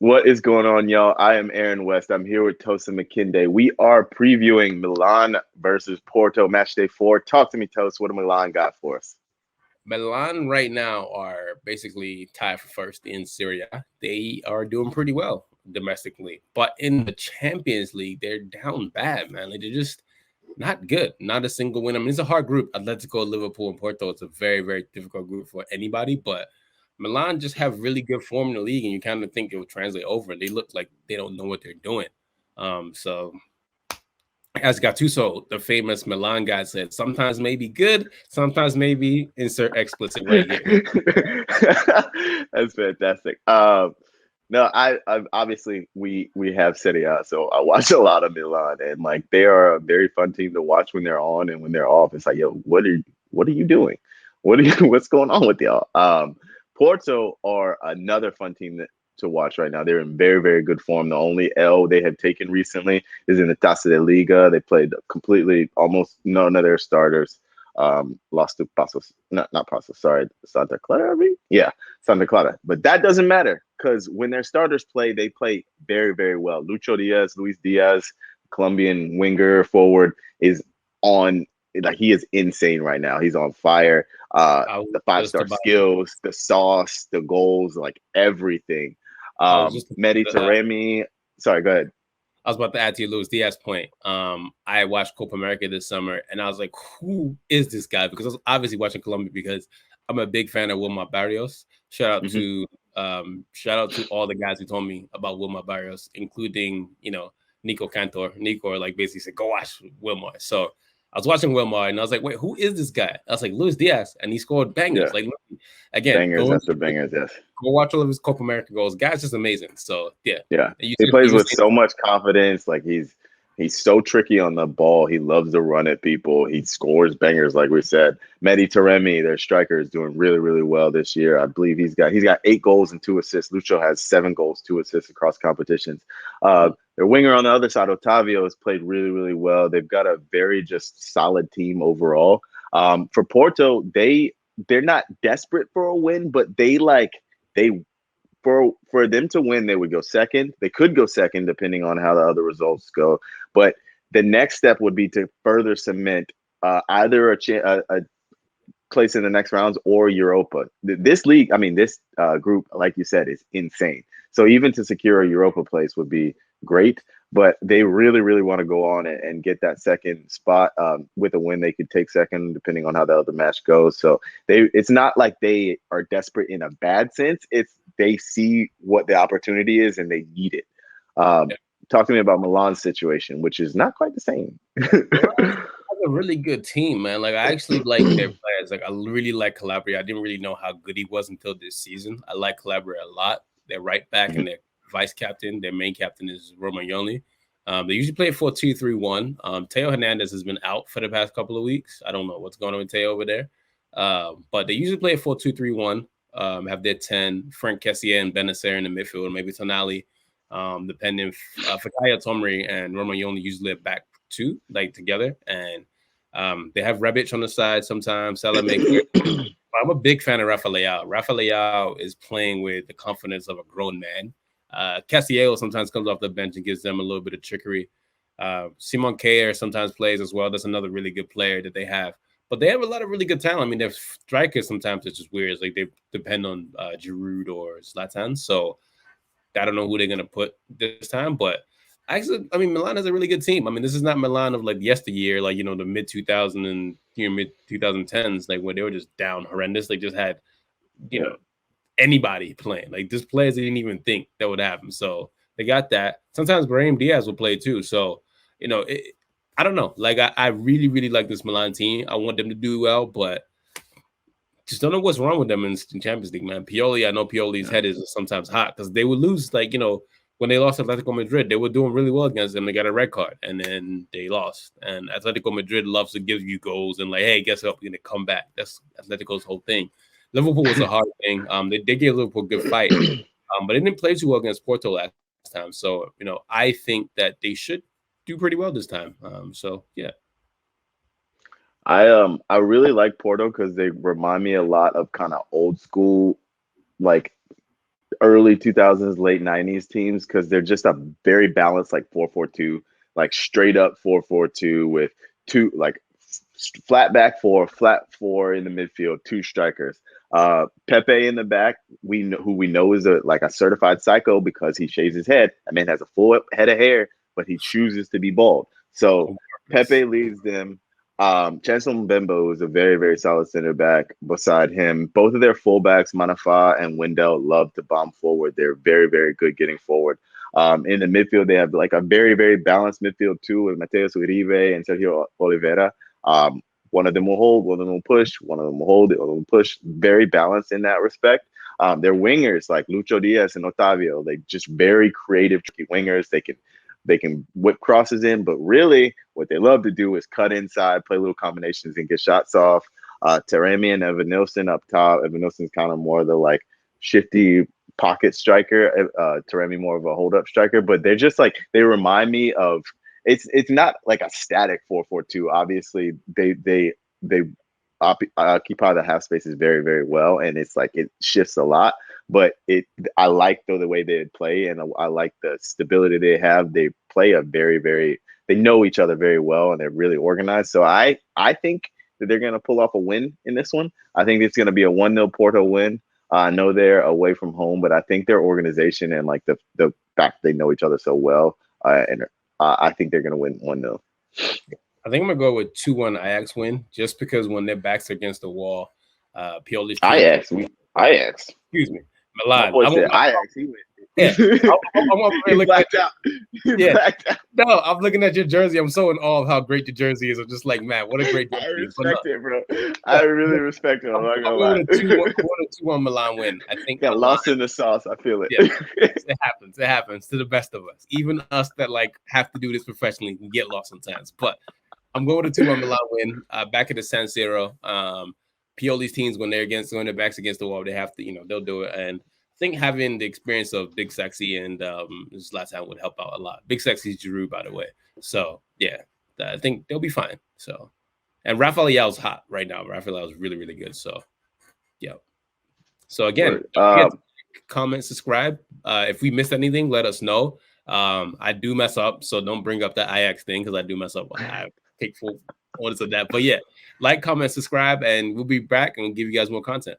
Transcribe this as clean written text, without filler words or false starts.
What is going on, y'all? I am Aaron West. I'm here with Tosin McKinday. We are previewing Milan versus Porto, Matchday 4. Talk to me, Tos. What do Milan got for us? Milan right now are basically tied for first in Serie A. They are doing pretty well domestically, but in the Champions League, they're down bad, man. Like, they're just not good. Not a single win. I mean, it's a hard group. Atletico, Liverpool, and Porto. It's a very, very difficult group for anybody, but Milan just have really good form in the league, and you kind of think it will translate over. They look like they don't know what they're doing. So as Gattuso, the famous Milan guy, said, sometimes may be good, sometimes maybe insert explicit right here. That's fantastic. No, I obviously we have Serie A, so I watch a lot of Milan, and like they are a very fun team to watch when they're on and when they're off. It's like, yo, what are you doing? What's going on with y'all? Porto are another fun team to watch right now. They're in very, very good form. The only L they have taken recently is in the Taça de Liga. They played completely, almost none of their starters. Lost to Pasos, not Pasos, sorry, Santa Clara, I mean? Yeah, Santa Clara. But that doesn't matter because when their starters play, they play very, very well. Luis Diaz, Colombian winger forward, is on, like, he is insane right now. He's on fire. I was The just five-star about, skills, the sauce, the goals, like everything. I was just Mehdi about to, Taremi. Sorry, go ahead. I was about to add to your Luis Diaz point. I watched Copa America this summer, and I was like, "Who is this guy?" Because I was obviously watching Colombia because I'm a big fan of Wilmar Barrios. Shout out Hmm. to shout out to all the guys who told me about Wilmar Barrios, including Nico Cantor. Nico like basically said, "Go watch Wilmar." So I was watching Wilmar, and I was like, "Wait, who is this guy?" I was like, "Luis Diaz," and he scored bangers. Yeah, Like, again, bangers after bangers. Yes. go watch all of his Copa America goals. Guy's just amazing. So yeah, Yeah, you he plays you were with saying. so much confidence. Like he's so tricky on the ball. He loves to run at people. He scores bangers, like we said. Mehdi Taremi, their striker, is doing really, really well this year. I believe he's got 8 goals and 2 assists. Lucho has 7 goals, 2 assists across competitions. Their winger on the other side, Otavio, has played really, really well. They've got a very just solid team overall. For Porto, they're not desperate for a win, but they for them to win, they would go second. They could go second depending on how the other results go. But the next step would be to further cement either a place in the next rounds or Europa. This league, I mean, this group, like you said, is insane. So even to secure a Europa place would be great. But they really, really want to go on and get that second spot. With a win, they could take second, depending on how the other match goes. So it's not like they are desperate in a bad sense. It's they see what the opportunity is and they need it. Um, Talk to me about Milan's situation, which is not quite the same. Milan has a really good team, man. Like, I actually like their players. Like, I really like Calabria. I didn't really know how good he was until this season. I like Calabria a lot. They're right back, and their vice captain, their main captain, is Romagnoli. They usually play 4-2-3-1. Teo Hernandez has been out for the past couple of weeks. I don't know what's going on with Teo over there. But they usually play 4-2-3-1. Have their 10, Frank Kessier and Benacer in the midfield, maybe Tonali. Depending, Fakaya Tomri and Romagnoli usually are back two, like together, and they have Rebic on the side sometimes. Salamaker. I'm a big fan of Rafael. Rafael is playing with the confidence of a grown man. Casiello sometimes comes off the bench and gives them a little bit of trickery. Simon Kjaer sometimes plays as well. That's another really good player that they have. But they have a lot of really good talent. I mean, their strikers sometimes it's just weird. It's like they depend on Giroud or Zlatan. So I don't know who they're going to put this time, but actually, I mean, Milan is a really good team. I mean, this is not Milan of like yesteryear, like, the mid 2000 and mid 2010s, like where they were just down horrendous. They just had, you Yeah. know, anybody playing. Like, just players they didn't even think that would happen. So they got that. Sometimes Brahim Diaz will play too. So, I don't know. Like, I really, really like this Milan team. I want them to do well, but just don't know what's wrong with them in Champions League, man. Pioli, I know Pioli's Yeah. head is sometimes hot because they would lose, like, when they lost to Atletico Madrid, they were doing really well against them. They got a red card and then they lost. And Atletico Madrid loves to give you goals and like, hey, guess what? We're gonna come back. That's Atletico's whole thing. Liverpool was a hard thing. They gave Liverpool a good fight, but they didn't play too well against Porto last time. So, I think that they should do pretty well this time. So yeah. I really like Porto because they remind me a lot of kind of old school, like early 2000s, late 90s teams because they're just a very balanced like 4-4-2, like straight up 4-4-2 with two like flat back four, flat four in the midfield, two strikers. Pepe in the back, who we know is like a certified psycho because he shaves his head. That man has a full head of hair, but he chooses to be bald. So Pepe leads them. Chancellor Mbembo is a very, very solid center back beside him. Both of their fullbacks, Manafa and Wendell, love to bomb forward. They're very, very good getting forward. In the midfield, they have like a very, very balanced midfield too with Mateus Uribe and Sergio Oliveira. One of them will hold, one of them will push, one of them will hold, the other will push. Very balanced in that respect. Their wingers like Lucho Diaz and Otavio, they just very creative, tricky wingers. They can whip crosses in, but really what they love to do is cut inside, play little combinations, and get shots off. Taremi and Evan Nilsson up top. Evan Nilsson's kind of more the like shifty pocket striker. Taremi more of a hold up striker, but they're just like they remind me of. It's not like a static 4-4-2. Obviously, they occupy the half spaces very, very well, and it's like it shifts a lot. But I like though the way they play, and I like the stability they have. They play a very, very. They know each other very well, and they're really organized. So I think that they're gonna pull off a win in this one. I think it's gonna be a 1-0 Porto win. I know they're away from home, but I think their organization and like the fact they know each other so well, and I think they're gonna win 1-0. I think I'm gonna go with 2-1 Ajax win, just because when their backs are against the wall, Pioli's Ajax. Excuse me, Milan. My boy said Ajax. He went. Yeah, I'm blacked out. Blacked out. No, I'm looking at your jersey. I'm so in awe of how great your jersey is. I'm just like, man, what a great jersey. I respect it, bro. I really respect it. I'm not gonna lie. 2-1 Milan win. I think got lost in the sauce. I feel it. Yeah, it happens. It happens to the best of us. Even us that like have to do this professionally can get lost sometimes. But I'm going to 2-1 Milan win. Back at the San Siro. Pioli's teams when their backs against the wall, they have to, they'll do it. And I think having the experience of Big Sexy and Zlatan would help out a lot. Big Sexy is Giroud, by the way. So yeah, I think they'll be fine. So, and Rafael Leao's hot right now. Rafael Leao's really, really good. So yeah. So again, comment, subscribe. If we missed anything, let us know. I do mess up, so don't bring up that Ajax thing because I do mess up. I take full orders of that. But yeah, like, comment, subscribe, and we'll be back and give you guys more content.